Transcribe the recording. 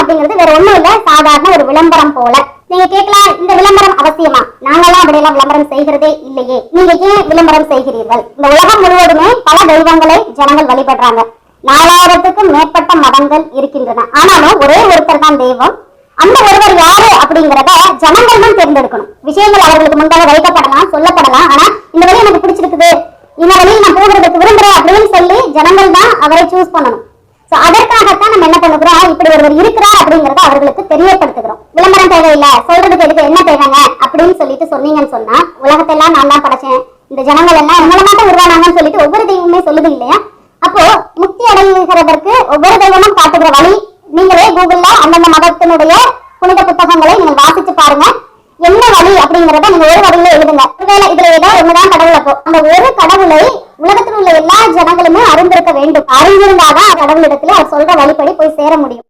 அப்படிங்கிறது வேற ஒண்ணும் இல்ல, சாதாரண ஒரு விளம்பரம் போல. நீங்க கேட்கலாம், இந்த விளம்பரம் அவசியமா? நாங்கெல்லாம் அப்படியெல்லாம் விளம்பரம் செய்கிறதே இல்லையே, நீங்க ஏன் விளம்பரம் செய்கிறீர்கள்? இந்த உலகம் முழுவதுமே பல தெய்வங்களை ஜனங்கள் வழிபடுறாங்க. 4000க்கும் மேற்பட்ட மதங்கள் இருக்கின்றன. ஆனாலும் ஒரே ஒருத்தர் தான் தெய்வம். அந்த ஒருவர் யாரு அப்படிங்கிறத ஜனங்கள் தான் தேர்ந்தெடுக்கணும். விஷயங்கள் அவர்களுக்கு முன்பாக வைக்கப்படலாம், சொல்லப்படலாம். ஆனா இந்த வழி எனக்கு பிடிச்சிருக்குது, இந்த வழியை நான் போகிறதுக்கு விரும்புறேன் அப்படின்னு சொல்லி ஜனங்கள் தான் அவரை சூஸ் பண்ணணும். சோ அதற்காகத்தான் நம்ம என்ன பண்ணுகிறோம், இப்படி ஒருவர் இருக்கிறார் அப்படிங்கறத அவர்களுக்கு தெரியப்படுத்துகிறோம். விளம்பரம் தேவையில்லை, சொல்றதுக்கு எதுக்கு, என்ன தேவைங்க அப்படின்னு சொல்லிட்டு சொன்னீங்கன்னு சொன்னா, உலகத்தெல்லாம் நான் தான் படைச்சேன், இந்த ஜனங்கள் எல்லாம் எங்களை மட்டும் உருவானாங்கன்னு சொல்லிட்டு ஒவ்வொரு தெய்வமே சொல்லுது இல்லையா? அப்போ முக்தி அடைகிறதற்கு ஒவ்வொரு தெய்வமும் காட்டுகிற வழி. நீங்களே கூகுள்ல அந்தந்த மதத்தினுடைய புனித புத்தகங்களை நீங்கள் வாசிச்சு பாருங்க. என்ன வழி அப்படிங்கறத நீங்க ஒரு வழியில எழுதுங்க. ஒருவேளை இதுல ஏதோ ஒண்ணுதான் கடவுள், அப்போ அந்த ஒரு கடவுளை உலகத்தில் உள்ள எல்லா ஜனங்களுமே அறிந்திருக்க வேண்டும். அறிந்திருந்தாதான் கடவுளிடத்துல அவர் சொல்ற வழிபடி போய் சேர முடியும்.